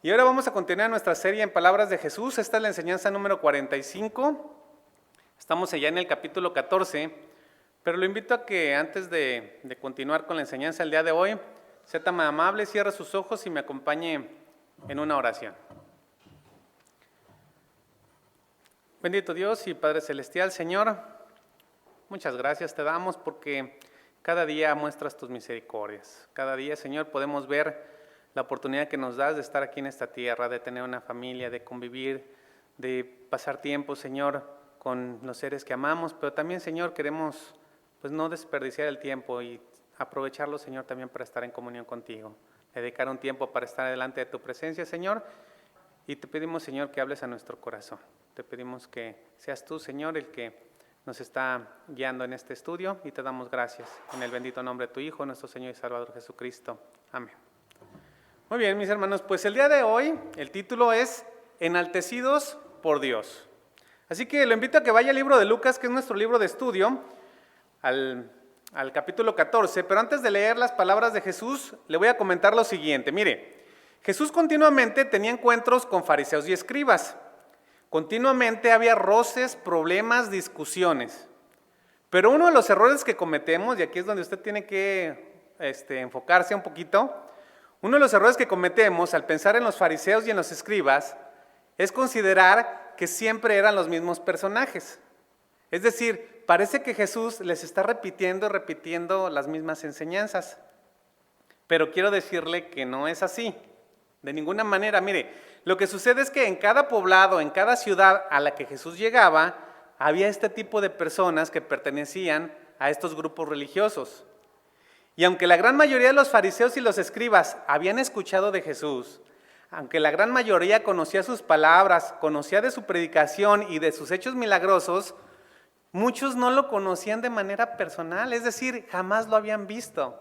Y ahora vamos a continuar nuestra serie en Palabras de Jesús. Esta es la enseñanza número 45. Estamos allá en el capítulo 14, pero lo invito a que antes de continuar con la enseñanza el día de hoy, sea tan amable, cierre sus ojos y me acompañe en una oración. Bendito Dios y Padre Celestial, Señor, muchas gracias te damos porque cada día muestras tus misericordias. Cada día, Señor, podemos ver la oportunidad que nos das de estar aquí en esta tierra, de tener una familia, de convivir, de pasar tiempo, Señor, con los seres que amamos, pero también, Señor, queremos pues no desperdiciar el tiempo y aprovecharlo, Señor, también para estar en comunión contigo. Dedicar un tiempo para estar delante de tu presencia, Señor, y te pedimos, Señor, que hables a nuestro corazón. Te pedimos que seas tú, Señor, el que nos está guiando en este estudio y te damos gracias. En el bendito nombre de tu Hijo, nuestro Señor y Salvador Jesucristo. Amén. Muy bien, mis hermanos, pues el día de hoy el título es Enaltecidos por Dios. Así que lo invito a que vaya al libro de Lucas, que es nuestro libro de estudio, al capítulo 14, pero antes de leer las palabras de Jesús, le voy a comentar lo siguiente. Mire, Jesús continuamente tenía encuentros con fariseos y escribas. Continuamente había roces, problemas, discusiones. Pero uno de los errores que cometemos, y aquí es donde usted tiene que enfocarse un poquito, uno de los errores que cometemos al pensar en los fariseos y en los escribas es considerar que siempre eran los mismos personajes. Es decir, parece que Jesús les está repitiendo las mismas enseñanzas. Pero quiero decirle que no es así. De ninguna manera. Mire, lo que sucede es que en cada poblado, en cada ciudad a la que Jesús llegaba, había este tipo de personas que pertenecían a estos grupos religiosos. Y aunque la gran mayoría de los fariseos y los escribas habían escuchado de Jesús, aunque la gran mayoría conocía sus palabras, conocía de su predicación y de sus hechos milagrosos, muchos no lo conocían de manera personal, es decir, jamás lo habían visto.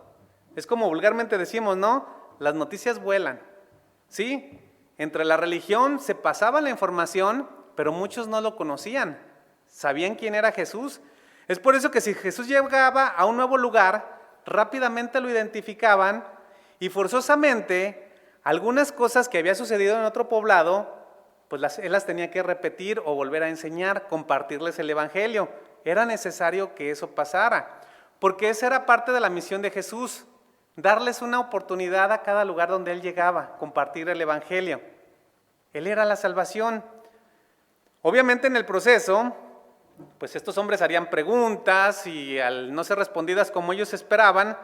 Es como vulgarmente decimos, ¿no? Las noticias vuelan. Sí, entre la religión se pasaba la información, pero muchos no lo conocían, sabían quién era Jesús. Es por eso que si Jesús llegaba a un nuevo lugar, rápidamente lo identificaban y forzosamente algunas cosas que había sucedido en otro poblado, pues él las tenía que repetir o volver a enseñar, compartirles el evangelio. Era necesario que eso pasara, porque esa era parte de la misión de Jesús, darles una oportunidad a cada lugar donde él llegaba, compartir el evangelio. Él era la salvación. Obviamente en el proceso, pues estos hombres harían preguntas y al no ser respondidas como ellos esperaban,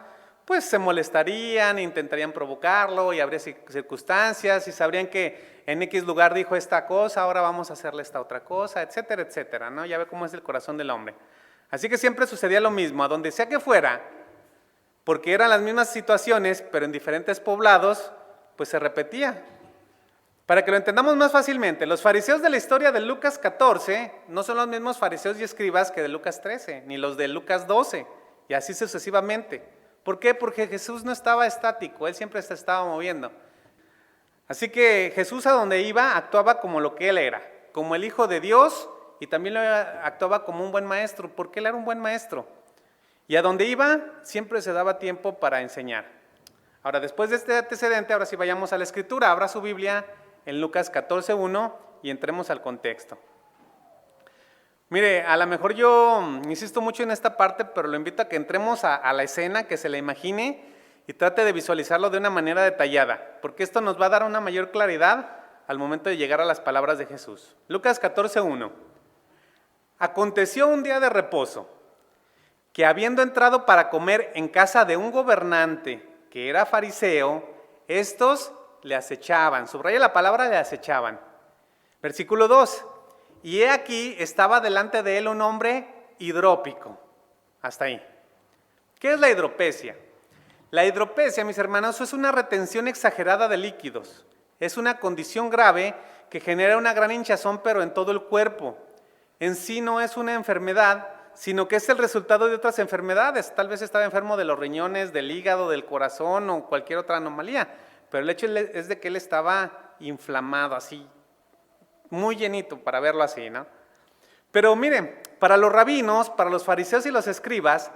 pues se molestarían, intentarían provocarlo y habría circunstancias y sabrían que en X lugar dijo esta cosa, ahora vamos a hacerle esta otra cosa, etcétera, etcétera, ¿no? Ya ve cómo es el corazón del hombre. Así que siempre sucedía lo mismo, a donde sea que fuera, porque eran las mismas situaciones, pero en diferentes poblados, pues se repetía. Para que lo entendamos más fácilmente, los fariseos de la historia de Lucas 14 no son los mismos fariseos y escribas que de Lucas 13, ni los de Lucas 12, y así sucesivamente. ¿Por qué? Porque Jesús no estaba estático, él siempre se estaba moviendo. Así que Jesús a donde iba actuaba como lo que él era, como el Hijo de Dios, y también actuaba como un buen maestro, porque él era un buen maestro. Y a donde iba siempre se daba tiempo para enseñar. Ahora, después de este antecedente, ahora sí vayamos a la Escritura, abra su Biblia en Lucas 14:1 y entremos al contexto. Mire, a lo mejor yo insisto mucho en esta parte, pero lo invito a que entremos a la escena, que se la imagine y trate de visualizarlo de una manera detallada, porque esto nos va a dar una mayor claridad al momento de llegar a las palabras de Jesús. Lucas 14:1. Aconteció un día de reposo, que habiendo entrado para comer en casa de un gobernante que era fariseo, estos le acechaban. Subraya la palabra le acechaban. Versículo 2. Y he aquí estaba delante de él un hombre hidrópico. Hasta ahí. ¿Qué es la hidropesia? La hidropesia, mis hermanos, es una retención exagerada de líquidos. Es una condición grave que genera una gran hinchazón, pero en todo el cuerpo. En sí no es una enfermedad, sino que es el resultado de otras enfermedades. Tal vez estaba enfermo de los riñones, del hígado, del corazón o cualquier otra anomalía. Pero el hecho es de que él estaba inflamado, así, muy llenito, para verlo así, ¿no? Pero miren, para los rabinos, para los fariseos y los escribas,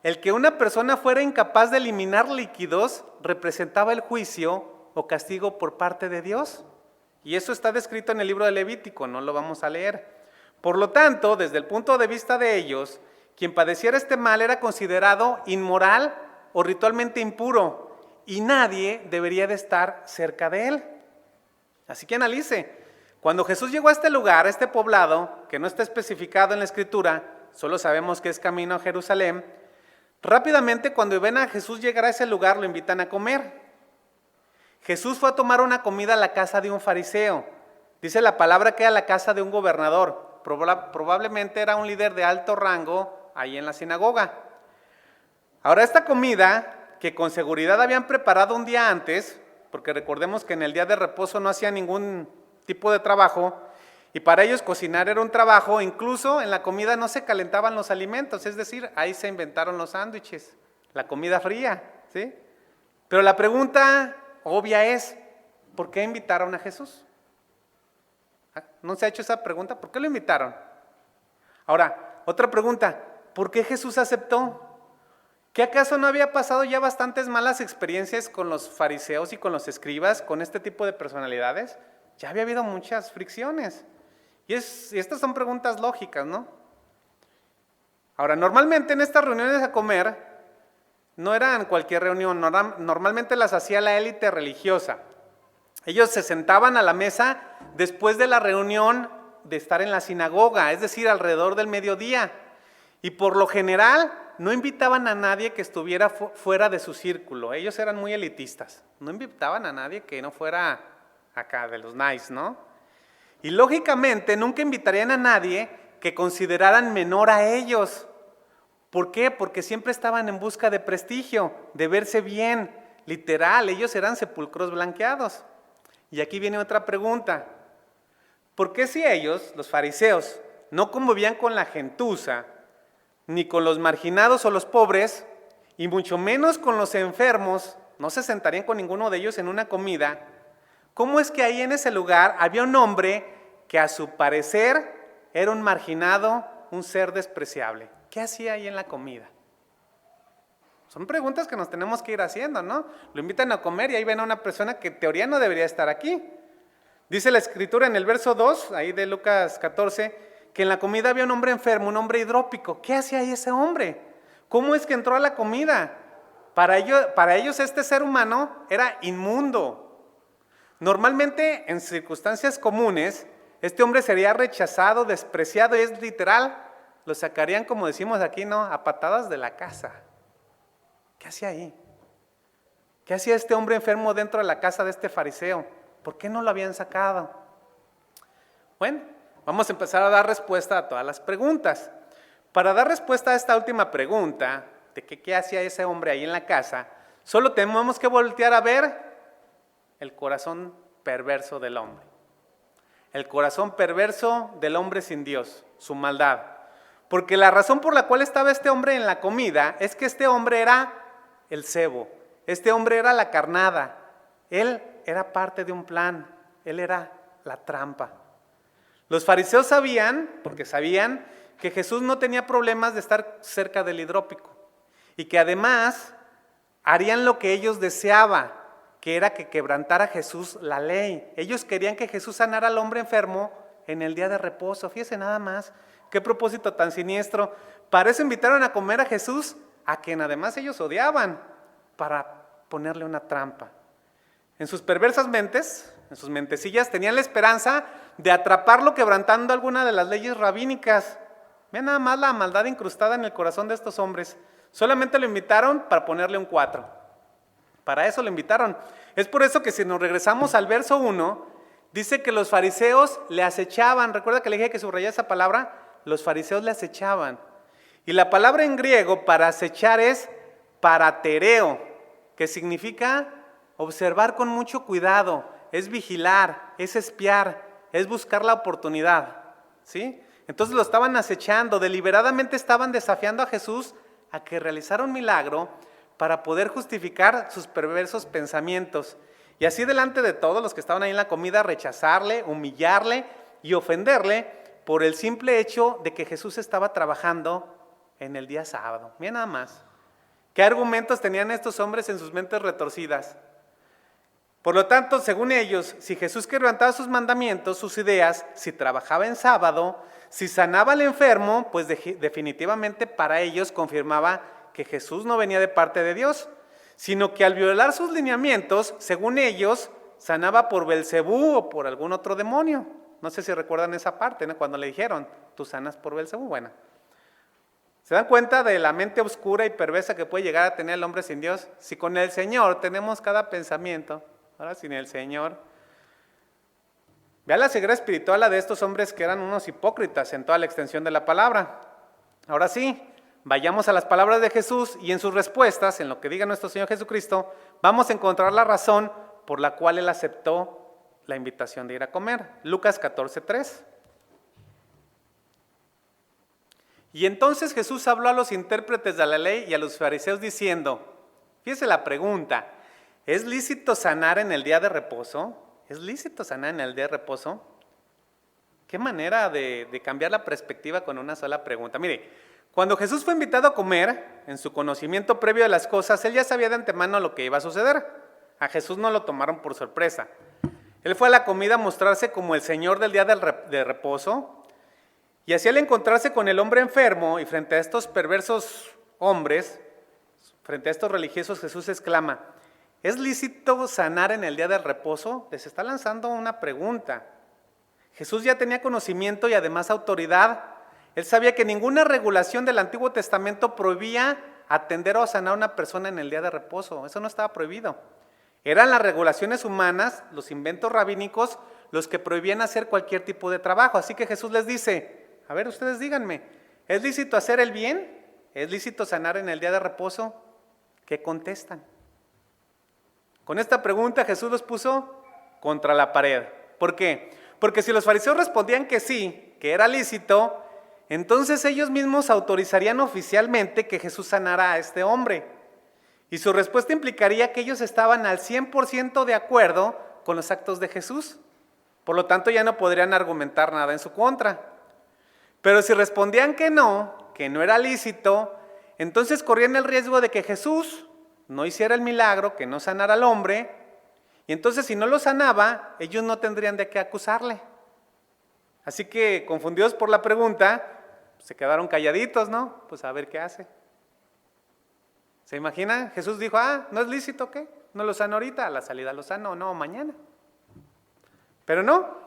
el que una persona fuera incapaz de eliminar líquidos representaba el juicio o castigo por parte de Dios. Y eso está descrito en el libro de Levítico, no lo vamos a leer. Por lo tanto, desde el punto de vista de ellos, quien padeciera este mal era considerado inmoral o ritualmente impuro, y nadie debería de estar cerca de él. Así que analice, cuando Jesús llegó a este lugar, a este poblado, que no está especificado en la Escritura, solo sabemos que es camino a Jerusalén, rápidamente cuando ven a Jesús llegar a ese lugar, lo invitan a comer. Jesús fue a tomar una comida a la casa de un fariseo. Dice la palabra que era la casa de un gobernador. Probablemente era un líder de alto rango ahí en la sinagoga. Ahora, esta comida, que con seguridad habían preparado un día antes, porque recordemos que en el día de reposo no hacían ningún tipo de trabajo, y para ellos cocinar era un trabajo, incluso en la comida no se calentaban los alimentos, es decir, ahí se inventaron los sándwiches, la comida fría, ¿sí? Pero la pregunta obvia es, ¿por qué invitaron a Jesús? ¿No se ha hecho esa pregunta? ¿Por qué lo invitaron? Ahora, otra pregunta, ¿por qué Jesús aceptó? ¿Qué acaso no había pasado ya bastantes malas experiencias con los fariseos y con los escribas, con este tipo de personalidades? Ya había habido muchas fricciones. Y estas son preguntas lógicas, ¿no? Ahora, normalmente en estas reuniones a comer, no eran cualquier reunión, normalmente las hacía la élite religiosa. Ellos se sentaban a la mesa después de la reunión de estar en la sinagoga, es decir, alrededor del mediodía. Y por lo general no invitaban a nadie que estuviera fuera de su círculo. Ellos eran muy elitistas. No invitaban a nadie que no fuera acá de los nice, ¿no? Y lógicamente nunca invitarían a nadie que consideraran menor a ellos. ¿Por qué? Porque siempre estaban en busca de prestigio, de verse bien. Literal, ellos eran sepulcros blanqueados. Y aquí viene otra pregunta. ¿Por qué si ellos, los fariseos, no convivían con la gentuza, ni con los marginados o los pobres, y mucho menos con los enfermos, no se sentarían con ninguno de ellos en una comida? ¿Cómo es que ahí en ese lugar había un hombre que a su parecer era un marginado, un ser despreciable? ¿Qué hacía ahí en la comida? Son preguntas que nos tenemos que ir haciendo, ¿no? Lo invitan a comer y ahí ven a una persona que en teoría no debería estar aquí. Dice la Escritura en el verso 2, ahí de Lucas 14, que en la comida había un hombre enfermo, un hombre hidrópico. ¿Qué hacía ahí ese hombre? ¿Cómo es que entró a la comida? Para ellos este ser humano era inmundo. Normalmente en circunstancias comunes, este hombre sería rechazado, despreciado, y es literal, lo sacarían, como decimos aquí, ¿no?, a patadas de la casa. ¿Qué hacía ahí? ¿Qué hacía este hombre enfermo dentro de la casa de este fariseo? ¿Por qué no lo habían sacado? Bueno, vamos a empezar a dar respuesta a todas las preguntas. Para dar respuesta a esta última pregunta, de qué hacía ese hombre ahí en la casa, solo tenemos que voltear a ver el corazón perverso del hombre. El corazón perverso del hombre sin Dios, su maldad. Porque la razón por la cual estaba este hombre en la comida es que este hombre era el cebo, este hombre era la carnada, él era parte de un plan, él era la trampa. Los fariseos sabían, porque sabían, que Jesús no tenía problemas de estar cerca del hidrópico y que además harían lo que ellos deseaban, que era que quebrantara Jesús la ley. Ellos querían que Jesús sanara al hombre enfermo en el día de reposo. Fíjese nada más, qué propósito tan siniestro. Para eso invitaron a comer a Jesús, a quien además ellos odiaban, para ponerle una trampa. En sus perversas mentes, en sus mentecillas, tenían la esperanza de atraparlo quebrantando alguna de las leyes rabínicas. Vean nada más la maldad incrustada en el corazón de estos hombres. Solamente lo invitaron para ponerle un 4. Para eso lo invitaron. Es por eso que si nos regresamos al verso 1, dice que los fariseos le acechaban. ¿Recuerda que le dije que subrayé esa palabra? Los fariseos le acechaban. Y la palabra en griego para acechar es paratereo, que significa observar con mucho cuidado, es vigilar, es espiar, es buscar la oportunidad, ¿sí? Entonces lo estaban acechando, deliberadamente estaban desafiando a Jesús a que realizara un milagro para poder justificar sus perversos pensamientos. Y así delante de todos los que estaban ahí en la comida, rechazarle, humillarle y ofenderle por el simple hecho de que Jesús estaba trabajando en el día sábado. Mira nada más. ¿Qué argumentos tenían estos hombres en sus mentes retorcidas? Por lo tanto, según ellos, si Jesús quebrantaba sus mandamientos, sus ideas, si trabajaba en sábado, si sanaba al enfermo, pues definitivamente para ellos confirmaba que Jesús no venía de parte de Dios, sino que al violar sus lineamientos, según ellos, sanaba por Belcebú o por algún otro demonio. No sé si recuerdan esa parte, ¿no? Cuando le dijeron, tú sanas por Belcebú. Bueno, ¿se dan cuenta de la mente oscura y perversa que puede llegar a tener el hombre sin Dios? Si con el Señor tenemos cada pensamiento, ahora sin el Señor. Vea la ceguera espiritual de estos hombres que eran unos hipócritas en toda la extensión de la palabra. Ahora sí, vayamos a las palabras de Jesús y en sus respuestas, en lo que diga nuestro Señor Jesucristo, vamos a encontrar la razón por la cual Él aceptó la invitación de ir a comer. Lucas 14:3. Y entonces Jesús habló a los intérpretes de la ley y a los fariseos diciendo, fíjese la pregunta, ¿es lícito sanar en el día de reposo? ¿Es lícito sanar en el día de reposo? Qué manera de cambiar la perspectiva con una sola pregunta. Mire, cuando Jesús fue invitado a comer, en su conocimiento previo de las cosas, Él ya sabía de antemano lo que iba a suceder. A Jesús no lo tomaron por sorpresa. Él fue a la comida a mostrarse como el Señor del día de reposo, y así al encontrarse con el hombre enfermo y frente a estos perversos hombres, frente a estos religiosos, Jesús exclama, ¿es lícito sanar en el día del reposo? Les está lanzando una pregunta. Jesús ya tenía conocimiento y además autoridad. Él sabía que ninguna regulación del Antiguo Testamento prohibía atender o sanar a una persona en el día de reposo. Eso no estaba prohibido. Eran las regulaciones humanas, los inventos rabínicos, los que prohibían hacer cualquier tipo de trabajo. Así que Jesús les dice, a ver, ustedes díganme, ¿es lícito hacer el bien? ¿Es lícito sanar en el día de reposo? ¿Qué contestan? Con esta pregunta Jesús los puso contra la pared. ¿Por qué? Porque si los fariseos respondían que sí, que era lícito, entonces ellos mismos autorizarían oficialmente que Jesús sanara a este hombre. Y su respuesta implicaría que ellos estaban al 100% de acuerdo con los actos de Jesús. Por lo tanto, ya no podrían argumentar nada en su contra. Pero si respondían que no era lícito, entonces corrían el riesgo de que Jesús no hiciera el milagro, que no sanara al hombre, y entonces si no lo sanaba, ellos no tendrían de qué acusarle. Así que, confundidos por la pregunta, se quedaron calladitos, ¿no? Pues a ver qué hace. ¿Se imagina? Jesús dijo, ¿no es lícito qué? ¿No lo sano ahorita? A la salida lo sano, no, mañana. Pero no.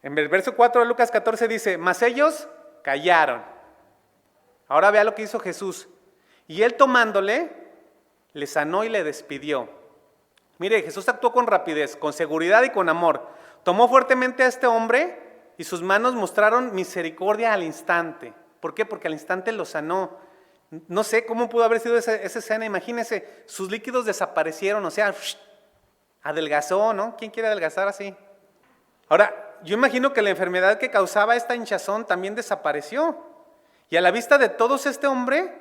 En el verso 4 de Lucas 14 dice, mas ellos callaron. Ahora vea lo que hizo Jesús. Y él tomándole, le sanó y le despidió. Mire, Jesús actuó con rapidez, con seguridad y con amor. Tomó fuertemente a este hombre y sus manos mostraron misericordia al instante. ¿Por qué? Porque al instante lo sanó. No sé cómo pudo haber sido esa escena, imagínense, sus líquidos desaparecieron, o sea, adelgazó, ¿no? ¿Quién quiere adelgazar así? Ahora, yo imagino que la enfermedad que causaba esta hinchazón también desapareció. Y a la vista de todos este hombre,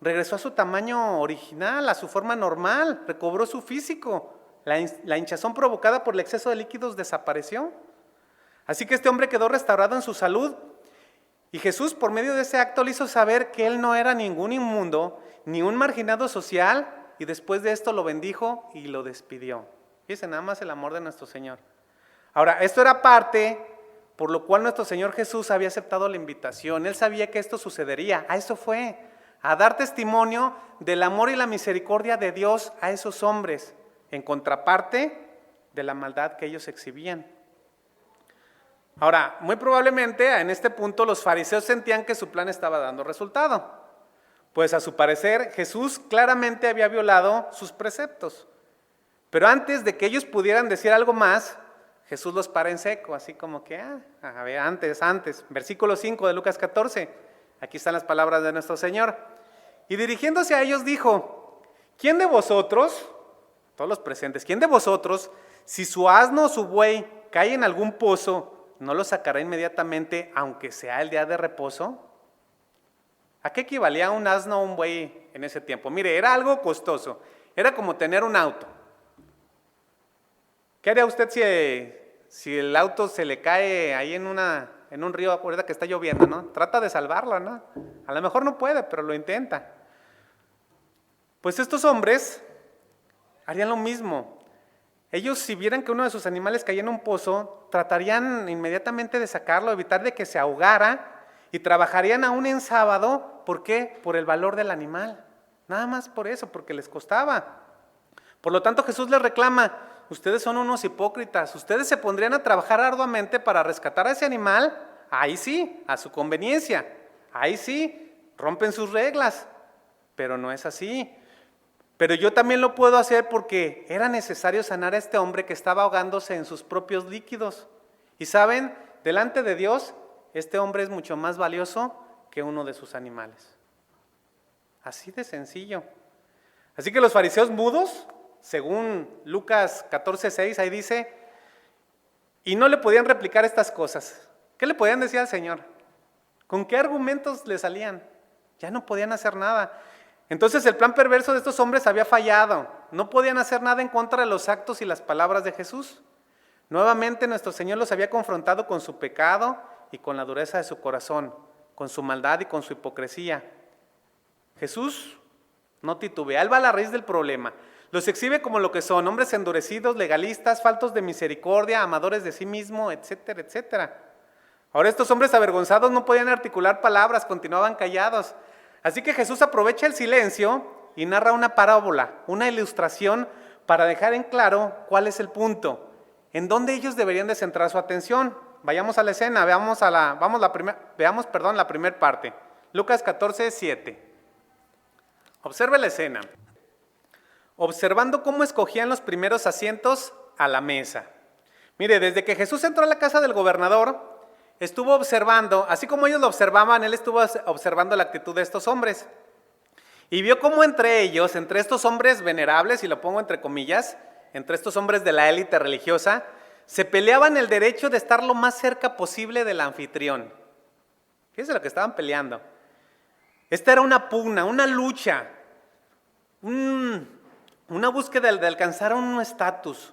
regresó a su tamaño original, a su forma normal, recobró su físico. La hinchazón provocada por el exceso de líquidos desapareció. Así que este hombre quedó restaurado en su salud. Y Jesús, por medio de ese acto, le hizo saber que él no era ningún inmundo, ni un marginado social, y después de esto lo bendijo y lo despidió. Fíjense nada más el amor de nuestro Señor. Ahora, esto era parte por lo cual nuestro Señor Jesús había aceptado la invitación. Él sabía que esto sucedería. A eso fue, a dar testimonio del amor y la misericordia de Dios a esos hombres, en contraparte de la maldad que ellos exhibían. Ahora, muy probablemente en este punto los fariseos sentían que su plan estaba dando resultado, pues a su parecer Jesús claramente había violado sus preceptos. Pero antes de que ellos pudieran decir algo más, Jesús los para en seco, así como que, a ver, antes, versículo 5 de Lucas 14, aquí están las palabras de nuestro Señor. Y dirigiéndose a ellos dijo, ¿quién de vosotros, todos los presentes, quién de vosotros, si su asno o su buey cae en algún pozo, ¿no lo sacará inmediatamente, aunque sea el día de reposo? ¿A qué equivalía un asno o un buey en ese tiempo? Mire, era algo costoso. Era como tener un auto. ¿Qué haría usted si el auto se le cae ahí en un río ahorita que está lloviendo, ¿no? Trata de salvarlo, ¿no? A lo mejor no puede, pero lo intenta. Pues estos hombres harían lo mismo. ellos si vieran que uno de sus animales caía en un pozo, tratarían inmediatamente de sacarlo, evitar de que se ahogara y trabajarían aún en sábado. ¿Por qué? Por el valor del animal. Nada más por eso, porque les costaba. Por lo tanto, Jesús les reclama: ustedes son unos hipócritas, ustedes se pondrían a trabajar arduamente para rescatar a ese animal, ahí sí, a su conveniencia, ahí sí, rompen sus reglas, pero no es así. Pero yo también lo puedo hacer porque era necesario sanar a este hombre que estaba ahogándose en sus propios líquidos. Y saben, delante de Dios, este hombre es mucho más valioso que uno de sus animales. Así de sencillo. Así que los fariseos mudos, según Lucas 14:6, ahí dice, y no le podían replicar estas cosas. ¿Qué le podían decir al Señor? ¿Con qué argumentos le salían? Ya no podían hacer nada. Entonces el plan perverso de estos hombres había fallado. No podían hacer nada en contra de los actos y las palabras de Jesús. Nuevamente nuestro Señor los había confrontado con su pecado y con la dureza de su corazón, con su maldad y con su hipocresía. Jesús no titubea, Él va a la raíz del problema. Los exhibe como lo que son: hombres endurecidos, legalistas, faltos de misericordia, amadores de sí mismo, etcétera, etcétera. Ahora estos hombres avergonzados no podían articular palabras, continuaban callados. Así que Jesús aprovecha el silencio y narra una parábola, una ilustración para dejar en claro cuál es el punto, en dónde ellos deberían de centrar su atención. Vayamos a la escena, veamos la primera parte. Lucas 14:7. Observe la escena. Observando cómo escogían los primeros asientos a la mesa. Mire, desde que Jesús entró a la casa del gobernador, estuvo observando, así como ellos lo observaban, Él estuvo observando la actitud de estos hombres. Y vio cómo entre ellos, entre estos hombres venerables, y lo pongo entre comillas, entre estos hombres de la élite religiosa, se peleaban el derecho de estar lo más cerca posible del anfitrión. Fíjense lo que estaban peleando. Esta era una pugna, una lucha, una búsqueda de alcanzar un estatus.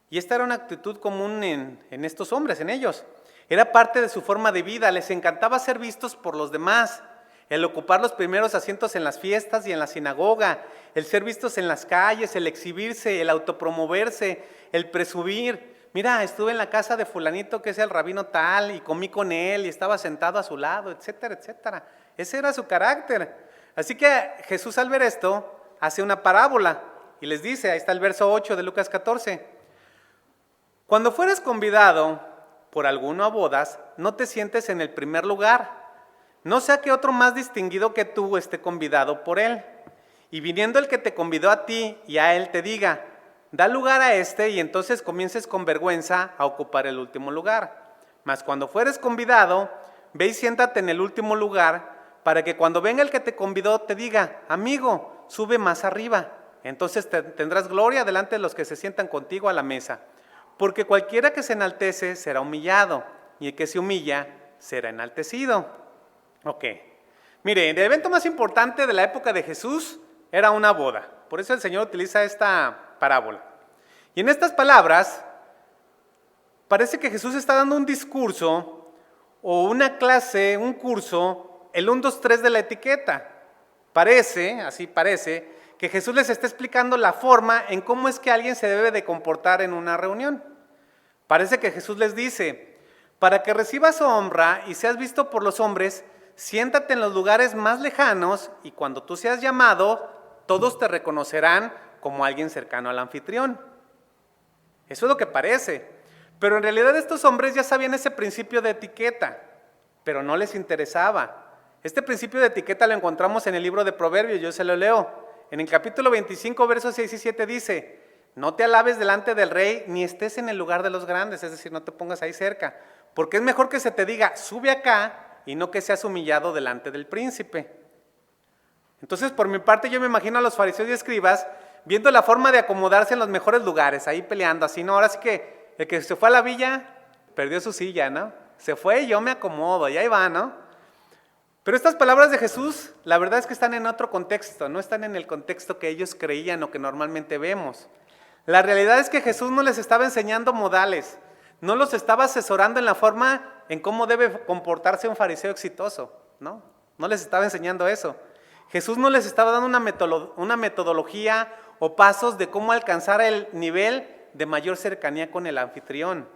Y esta era una actitud común en estos hombres, en ellos. Era parte de su forma de vida, les encantaba ser vistos por los demás, el ocupar los primeros asientos en las fiestas y en la sinagoga, el ser vistos en las calles, el exhibirse, el autopromoverse, el presumir. Mira, estuve en la casa de fulanito que es el rabino tal y comí con él y estaba sentado a su lado, etcétera, etcétera. Ese era su carácter. Así que Jesús, al ver esto, hace una parábola y les dice, ahí está el verso 8 de Lucas 14. Cuando fueres convidado por alguno a bodas, no te sientes en el primer lugar, no sea que otro más distinguido que tú esté convidado por él. Y viniendo el que te convidó a ti y a él te diga, da lugar a este, y entonces comiences con vergüenza a ocupar el último lugar. Mas cuando fueres convidado, ve y siéntate en el último lugar, para que cuando venga el que te convidó te diga, amigo, sube más arriba. Entonces tendrás gloria delante de los que se sientan contigo a la mesa. Porque cualquiera que se enaltece será humillado, y el que se humilla será enaltecido. Ok. Mire, el evento más importante de la época de Jesús era una boda. Por eso el Señor utiliza esta parábola. Y en estas palabras, parece que Jesús está dando un discurso o una clase, un curso, el 1, 2, 3 de la etiqueta. Así parece, que Jesús les está explicando la forma en cómo es que alguien se debe de comportar en una reunión. Parece que Jesús les dice, para que recibas honra y seas visto por los hombres, siéntate en los lugares más lejanos y cuando tú seas llamado, todos te reconocerán como alguien cercano al anfitrión. Eso es lo que parece. Pero en realidad estos hombres ya sabían ese principio de etiqueta, pero no les interesaba. Este principio de etiqueta lo encontramos en el libro de Proverbios, yo se lo leo. En el capítulo 25, versos 6 y 7 dice, no te alabes delante del rey, ni estés en el lugar de los grandes, es decir, no te pongas ahí cerca, porque es mejor que se te diga, sube acá, y no que seas humillado delante del príncipe. Entonces, por mi parte, yo me imagino a los fariseos y escribas viendo la forma de acomodarse en los mejores lugares, ahí peleando, así, ¿no? Ahora sí que el que se fue a la villa, perdió su silla, ¿no? Se fue y yo me acomodo, y ahí va, ¿no? Pero estas palabras de Jesús, la verdad es que están en otro contexto, no están en el contexto que ellos creían o que normalmente vemos. La realidad es que Jesús no les estaba enseñando modales, no los estaba asesorando en la forma en cómo debe comportarse un fariseo exitoso, ¿no? No les estaba enseñando eso. Jesús no les estaba dando una metodología o pasos de cómo alcanzar el nivel de mayor cercanía con el anfitrión.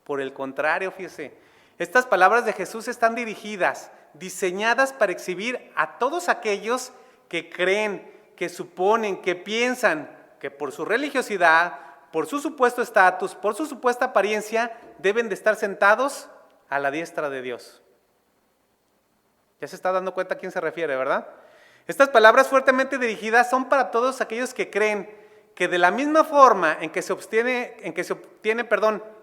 Por el contrario, fíjese, estas palabras de Jesús están dirigidas, diseñadas para exhibir a todos aquellos que creen, que suponen, que piensan que por su religiosidad, por su supuesto estatus, por su supuesta apariencia, deben de estar sentados a la diestra de Dios. Ya se está dando cuenta a quién se refiere, ¿verdad? Estas palabras fuertemente dirigidas son para todos aquellos que creen que de la misma forma en que se obtiene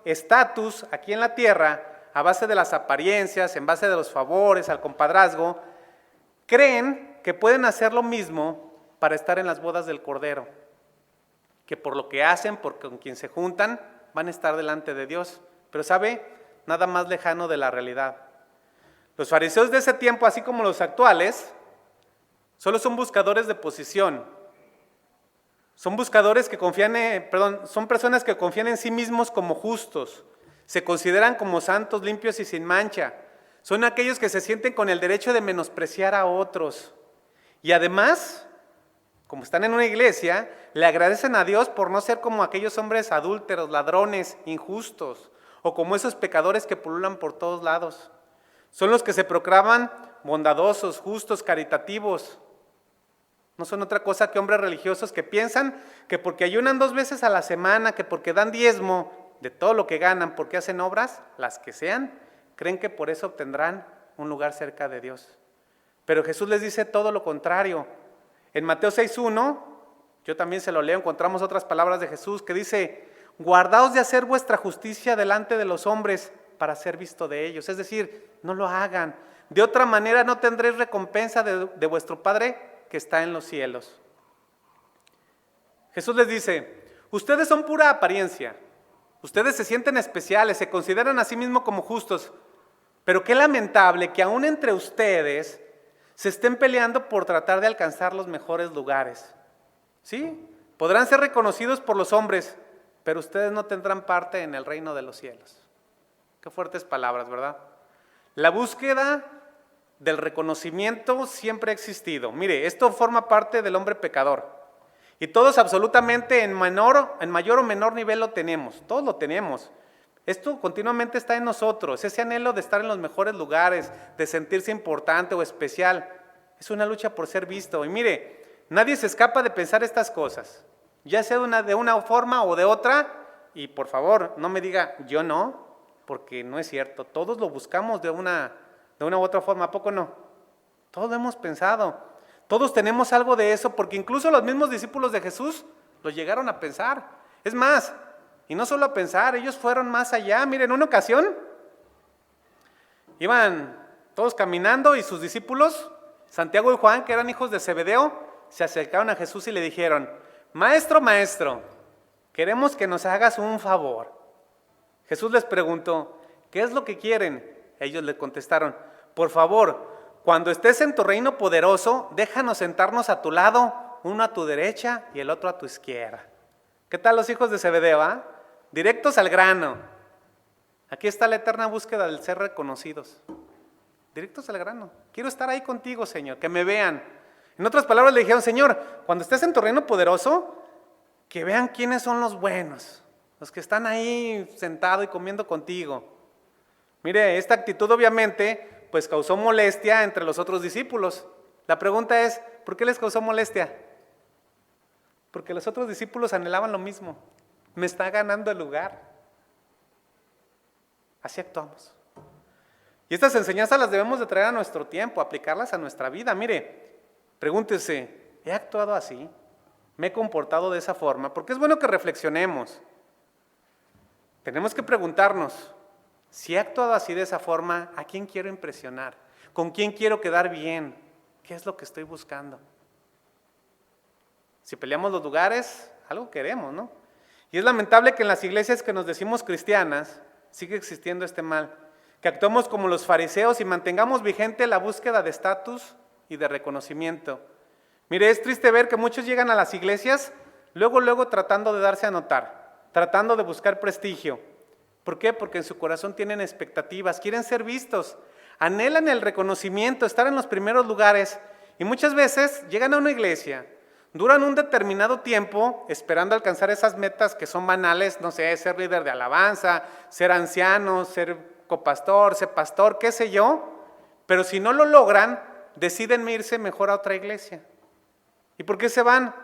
estatus aquí en la tierra, a base de las apariencias, en base de los favores, al compadrazgo, creen que pueden hacer lo mismo para estar en las bodas del Cordero, que por lo que hacen, por con quien se juntan, van a estar delante de Dios. Pero ¿sabe? Nada más lejano de la realidad. Los fariseos de ese tiempo, así como los actuales, solo son buscadores de posición. Son buscadores que son personas que confían en sí mismos como justos. Se consideran como santos, limpios y sin mancha. Son aquellos que se sienten con el derecho de menospreciar a otros. Y además, como están en una iglesia, le agradecen a Dios por no ser como aquellos hombres adúlteros, ladrones, injustos, o como esos pecadores que pululan por todos lados. Son los que se proclaman bondadosos, justos, caritativos. No son otra cosa que hombres religiosos que piensan que porque ayunan 2 veces a la semana, que porque dan diezmo de todo lo que ganan, porque hacen obras, las que sean, creen que por eso obtendrán un lugar cerca de Dios. Pero Jesús les dice todo lo contrario. En Mateo 6:1, yo también se lo leo, encontramos otras palabras de Jesús que dice: guardaos de hacer vuestra justicia delante de los hombres para ser visto de ellos. Es decir, no lo hagan. De otra manera no tendréis recompensa de vuestro Padre que está en los cielos. Jesús les dice: ustedes son pura apariencia. Ustedes se sienten especiales, se consideran a sí mismos como justos. Pero qué lamentable que aún entre ustedes se estén peleando por tratar de alcanzar los mejores lugares. ¿Sí? Podrán ser reconocidos por los hombres, pero ustedes no tendrán parte en el reino de los cielos. Qué fuertes palabras, ¿verdad? La búsqueda del reconocimiento siempre ha existido. Mire, esto forma parte del hombre pecador. Y todos absolutamente en mayor o menor nivel lo tenemos. Todos lo tenemos. Esto continuamente está en nosotros. Ese anhelo de estar en los mejores lugares, de sentirse importante o especial. Es una lucha por ser visto. Y mire, nadie se escapa de pensar estas cosas. Ya sea de una forma o de otra. Y por favor, no me diga yo no, porque no es cierto. Todos lo buscamos de una u otra forma. ¿A poco no? Todos lo hemos pensado. Todos tenemos algo de eso, porque incluso los mismos discípulos de Jesús lo llegaron a pensar. Es más, y no solo a pensar, ellos fueron más allá. Miren, en una ocasión iban todos caminando y sus discípulos, Santiago y Juan, que eran hijos de Zebedeo, se acercaron a Jesús y le dijeron: maestro, maestro, queremos que nos hagas un favor. Jesús les preguntó: ¿qué es lo que quieren? Ellos le contestaron: por favor, cuando estés en tu reino poderoso, déjanos sentarnos a tu lado, uno a tu derecha y el otro a tu izquierda. ¿Qué tal los hijos de Zebedeo? Directos al grano. Aquí está la eterna búsqueda del ser reconocidos. Directos al grano. Quiero estar ahí contigo, Señor, que me vean. En otras palabras le dijeron: Señor, cuando estés en tu reino poderoso, que vean quiénes son los buenos, los que están ahí sentados y comiendo contigo. Mire, esta actitud obviamente pues causó molestia entre los otros discípulos. La pregunta es: ¿por qué les causó molestia? Porque los otros discípulos anhelaban lo mismo. Me está ganando el lugar. Así actuamos. Y estas enseñanzas las debemos de traer a nuestro tiempo, aplicarlas a nuestra vida. Mire, pregúntese: ¿he actuado así? ¿Me he comportado de esa forma? Porque es bueno que reflexionemos. Tenemos que preguntarnos: si he actuado así de esa forma, ¿a quién quiero impresionar? ¿Con quién quiero quedar bien? ¿Qué es lo que estoy buscando? Si peleamos los lugares, algo queremos, ¿no? Y es lamentable que en las iglesias que nos decimos cristianas sigue existiendo este mal, que actuemos como los fariseos y mantengamos vigente la búsqueda de estatus y de reconocimiento. Mire, es triste ver que muchos llegan a las iglesias luego tratando de darse a notar, tratando de buscar prestigio. ¿Por qué? Porque en su corazón tienen expectativas, quieren ser vistos, anhelan el reconocimiento, estar en los primeros lugares, y muchas veces llegan a una iglesia, Duran un determinado tiempo esperando alcanzar esas metas que son banales, no sé, ser líder de alabanza, ser anciano, ser copastor, ser pastor, qué sé yo, pero si no lo logran, deciden irse mejor a otra iglesia. ¿Y por qué se van?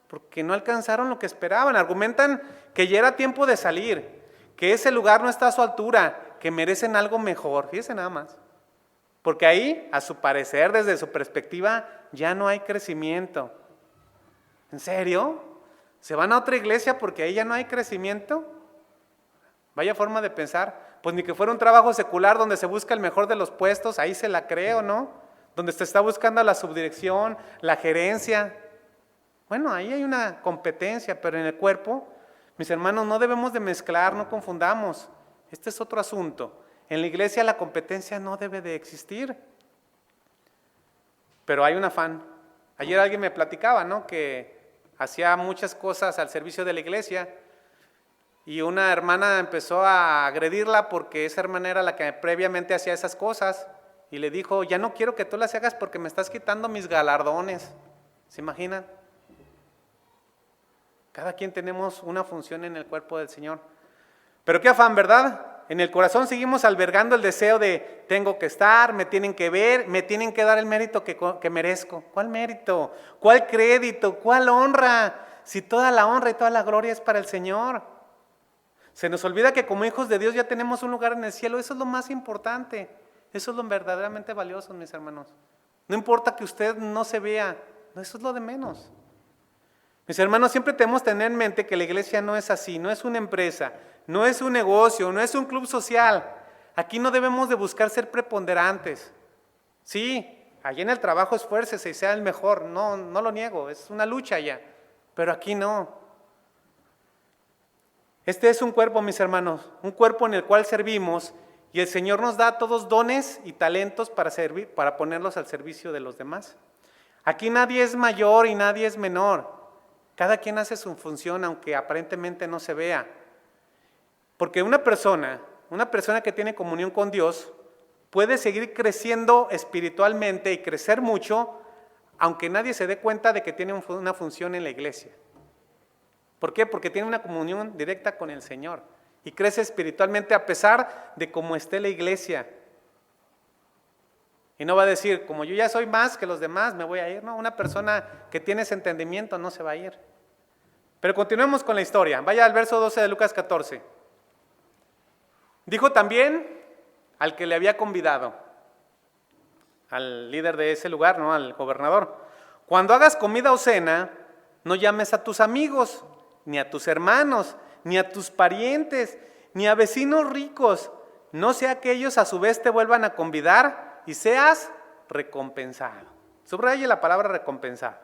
Porque no alcanzaron lo que esperaban. Argumentan que ya era tiempo de salir, que ese lugar no está a su altura, que merecen algo mejor. Fíjense nada más. Porque ahí, a su parecer, desde su perspectiva, ya no hay crecimiento. ¿En serio? ¿Se van a otra iglesia porque ahí ya no hay crecimiento? Vaya forma de pensar. Pues ni que fuera un trabajo secular donde se busca el mejor de los puestos, ahí se la cree o no, donde se está buscando la subdirección, la gerencia. Bueno, ahí hay una competencia, pero en el cuerpo, mis hermanos, no debemos de mezclar, no confundamos. Este es otro asunto. En la iglesia la competencia no debe de existir. Pero hay un afán. Ayer alguien me platicaba, ¿no?, que hacía muchas cosas al servicio de la iglesia y una hermana empezó a agredirla porque esa hermana era la que previamente hacía esas cosas y le dijo, ya no quiero que tú las hagas porque me estás quitando mis galardones. ¿Se imaginan? Cada quien tenemos una función en el cuerpo del Señor. Pero qué afán, ¿verdad? En el corazón seguimos albergando el deseo de tengo que estar, me tienen que ver, me tienen que dar el mérito que merezco. ¿Cuál mérito? ¿Cuál crédito? ¿Cuál honra? Si toda la honra y toda la gloria es para el Señor. Se nos olvida que como hijos de Dios ya tenemos un lugar en el cielo. Eso es lo más importante. Eso es lo verdaderamente valioso, mis hermanos. No importa que usted no se vea. No, eso es lo de menos. Mis hermanos, siempre tenemos que tener en mente que la iglesia no es así, no es una empresa, no es un negocio, no es un club social. Aquí no debemos de buscar ser preponderantes. Sí, allá en el trabajo esfuércese y sea el mejor, no lo niego, es una lucha allá, pero aquí no. Este es un cuerpo, mis hermanos, un cuerpo en el cual servimos y el Señor nos da todos dones y talentos para servir, para ponerlos al servicio de los demás. Aquí nadie es mayor y nadie es menor. Cada quien hace su función, aunque aparentemente no se vea. Porque una persona que tiene comunión con Dios, puede seguir creciendo espiritualmente y crecer mucho, aunque nadie se dé cuenta de que tiene una función en la iglesia. ¿Por qué? Porque tiene una comunión directa con el Señor y crece espiritualmente a pesar de cómo esté la iglesia. Y no va a decir, como yo ya soy más que los demás, me voy a ir. No, una persona que tiene ese entendimiento no se va a ir. Pero continuemos con la historia. Vaya al verso 12 de Lucas 14. Dijo también al que le había convidado, al líder de ese lugar, ¿no?, al gobernador: cuando hagas comida o cena, no llames a tus amigos, ni a tus hermanos, ni a tus parientes, ni a vecinos ricos, no sea que ellos a su vez te vuelvan a convidar y seas recompensado. Subraye la palabra recompensado.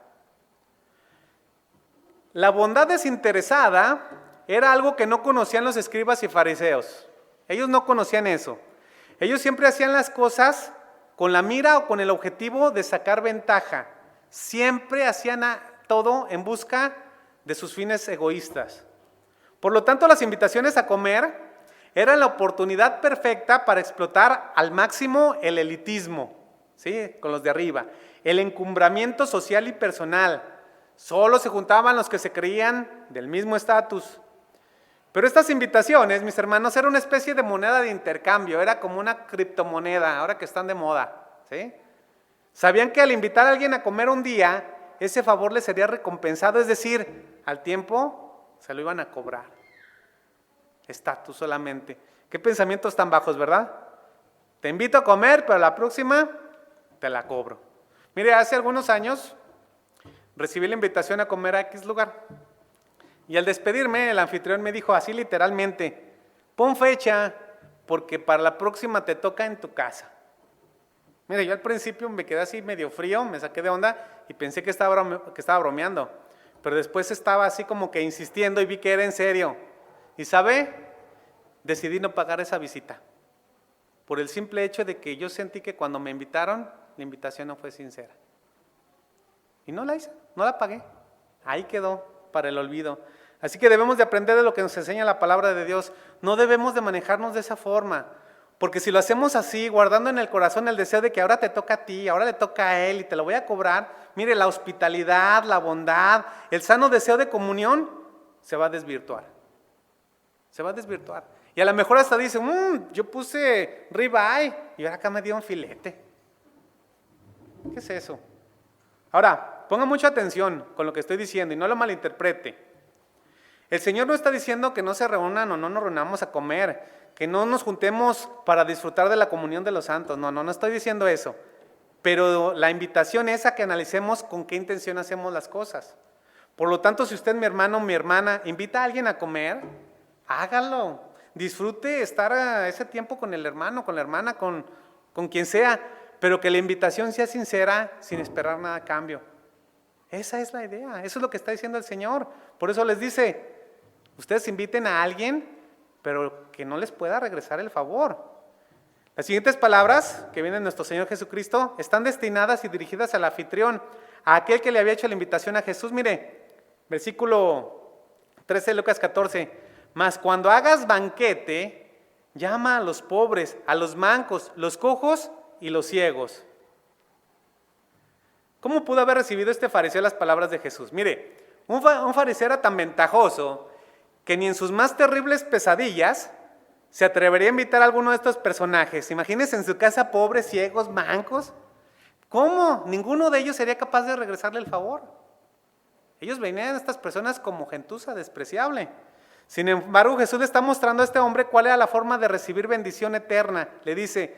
La bondad desinteresada era algo que no conocían los escribas y fariseos. Ellos no conocían eso. Ellos siempre hacían las cosas con la mira o con el objetivo de sacar ventaja. Siempre hacían todo en busca de sus fines egoístas. Por lo tanto, las invitaciones a comer eran la oportunidad perfecta para explotar al máximo el elitismo, ¿sí?, con los de arriba, el encumbramiento social y personal. Solo se juntaban los que se creían del mismo estatus. Pero estas invitaciones, mis hermanos, era una especie de moneda de intercambio, era como una criptomoneda, ahora que están de moda, ¿sí? Sabían que al invitar a alguien a comer un día, ese favor le sería recompensado, es decir, al tiempo se lo iban a cobrar. Estatus solamente. Qué pensamientos tan bajos, ¿verdad? Te invito a comer, pero la próxima te la cobro. Mire, hace algunos años recibí la invitación a comer a X lugar. Y al despedirme, el anfitrión me dijo así literalmente: pon fecha, porque para la próxima te toca en tu casa. Mire, yo al principio me quedé así medio frío, me saqué de onda y pensé que estaba bromeando. Pero después estaba así como que insistiendo y vi que era en serio. ¿Y sabe? Decidí no pagar esa visita. Por el simple hecho de que yo sentí que cuando me invitaron, la invitación no fue sincera. Y no la hice, no la pagué. Ahí quedó para el olvido. Así que debemos de aprender de lo que nos enseña la palabra de Dios. No debemos de manejarnos de esa forma, Porque si lo hacemos así, guardando en el corazón el deseo de que ahora te toca a ti, ahora le toca a él y te lo voy a cobrar, mire, la hospitalidad, la bondad, el sano deseo de comunión se va a desvirtuar. Se va a desvirtuar. Y a lo mejor hasta dice, yo puse ribeye y ahora acá me dio un filete. ¿Qué es eso? Ahora, ponga mucha atención con lo que estoy diciendo y no lo malinterprete. El Señor no está diciendo que no se reúnan o no nos reunamos a comer, que no nos juntemos para disfrutar de la comunión de los santos. No estoy diciendo eso. Pero la invitación es a que analicemos con qué intención hacemos las cosas. Por lo tanto, si usted, mi hermano o mi hermana, invita a alguien a comer, hágalo. Disfrute estar a ese tiempo con el hermano, con la hermana, con quien sea, pero que la invitación sea sincera, sin esperar nada a cambio. Esa es la idea, eso es lo que está diciendo el Señor. Por eso les dice, ustedes inviten a alguien, pero que no les pueda regresar el favor. Las siguientes palabras que vienen de nuestro Señor Jesucristo están destinadas y dirigidas al anfitrión, a aquel que le había hecho la invitación a Jesús. Mire, versículo 13 de Lucas 14. Mas cuando hagas banquete, llama a los pobres, a los mancos, los cojos y los ciegos. ¿Cómo pudo haber recibido este fariseo las palabras de Jesús? Mire, un fariseo era tan ventajoso que ni en sus más terribles pesadillas se atrevería a invitar a alguno de estos personajes. Imagínense en su casa pobres, ciegos, mancos. ¿Cómo? Ninguno de ellos sería capaz de regresarle el favor. Ellos venían a estas personas como gentuza despreciable. Sin embargo, Jesús le está mostrando a este hombre cuál era la forma de recibir bendición eterna. Le dice,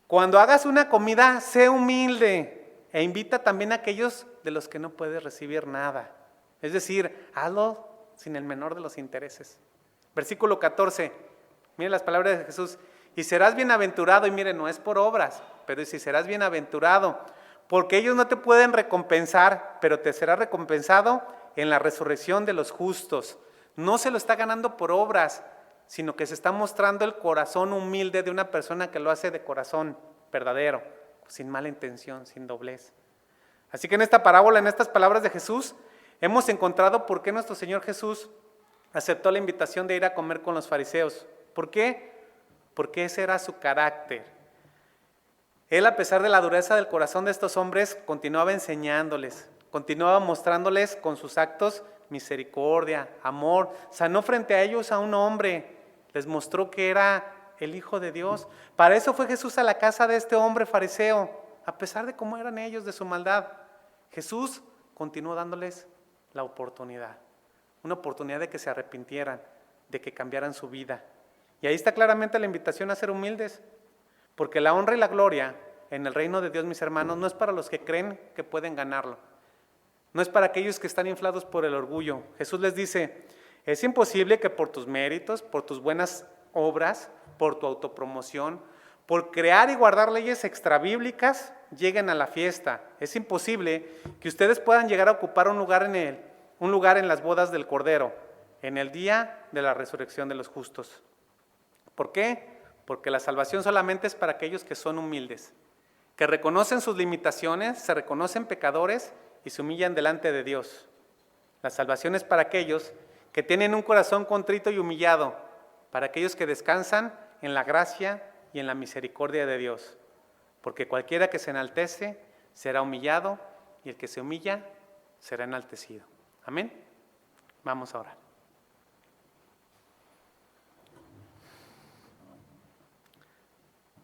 cuando hagas una comida, sé humilde e invita también a aquellos de los que no puedes recibir nada. Es decir, hazlo sin el menor de los intereses. Versículo 14, miren las palabras de Jesús. Y serás bienaventurado, y miren, no es por obras, pero si serás bienaventurado, porque ellos no te pueden recompensar, pero te será recompensado en la resurrección de los justos. No se lo está ganando por obras, sino que se está mostrando el corazón humilde de una persona que lo hace de corazón verdadero, sin mala intención, sin doblez. Así que en esta parábola, en estas palabras de Jesús, hemos encontrado por qué nuestro Señor Jesús aceptó la invitación de ir a comer con los fariseos. ¿Por qué? Porque ese era su carácter. Él, a pesar de la dureza del corazón de estos hombres, continuaba enseñándoles, continuaba mostrándoles con sus actos misericordia, amor. Sanó frente a ellos a un hombre, les mostró que era el Hijo de Dios. Para eso fue Jesús a la casa de este hombre fariseo, a pesar de cómo eran ellos, de su maldad. Jesús continuó dándoles la oportunidad, una oportunidad de que se arrepintieran, de que cambiaran su vida. Y ahí está claramente la invitación a ser humildes, porque la honra y la gloria en el reino de Dios, mis hermanos, no es para los que creen que pueden ganarlo, no es para aquellos que están inflados por el orgullo. Jesús les dice, es imposible que por tus méritos, por tus buenas obras, por tu autopromoción, por crear y guardar leyes extrabíblicas, lleguen a la fiesta. Es imposible que ustedes puedan llegar a ocupar un lugar en las bodas del Cordero, en el día de la resurrección de los justos. ¿Por qué? Porque la salvación solamente es para aquellos que son humildes, que reconocen sus limitaciones, se reconocen pecadores y se humillan delante de Dios. La salvación es para aquellos que tienen un corazón contrito y humillado, para aquellos que descansan en la gracia y en la misericordia de Dios. Porque cualquiera que se enaltece será humillado y el que se humilla será enaltecido. Amén. Vamos a orar.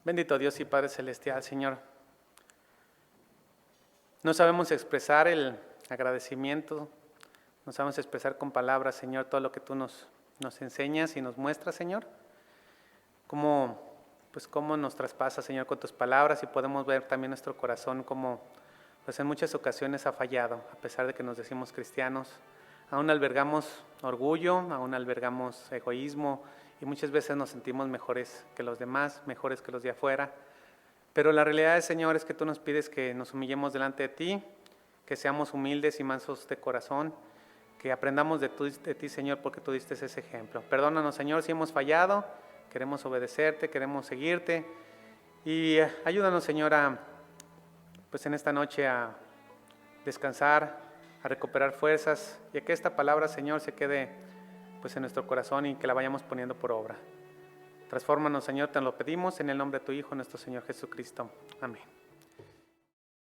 Bendito Dios y Padre Celestial, Señor. No sabemos expresar el agradecimiento, no sabemos expresar con palabras, Señor, todo lo que tú nos enseñas y nos muestras, Señor. Cómo nos traspasas, Señor, con tus palabras, y podemos ver también nuestro corazón como pues en muchas ocasiones ha fallado, a pesar de que nos decimos cristianos. Aún albergamos orgullo, aún albergamos egoísmo, y muchas veces nos sentimos mejores que los demás, mejores que los de afuera. Pero la realidad, Señor, es que tú nos pides que nos humillemos delante de ti, que seamos humildes y mansos de corazón, que aprendamos de ti, Señor, porque tú diste ese ejemplo. Perdónanos, Señor, si hemos fallado, queremos obedecerte, queremos seguirte, y ayúdanos, Señor, pues en esta noche a descansar, a recuperar fuerzas, y a que esta palabra, Señor, se quede pues en nuestro corazón y que la vayamos poniendo por obra. Transfórmanos, Señor, te lo pedimos en el nombre de tu Hijo, nuestro Señor Jesucristo. Amén.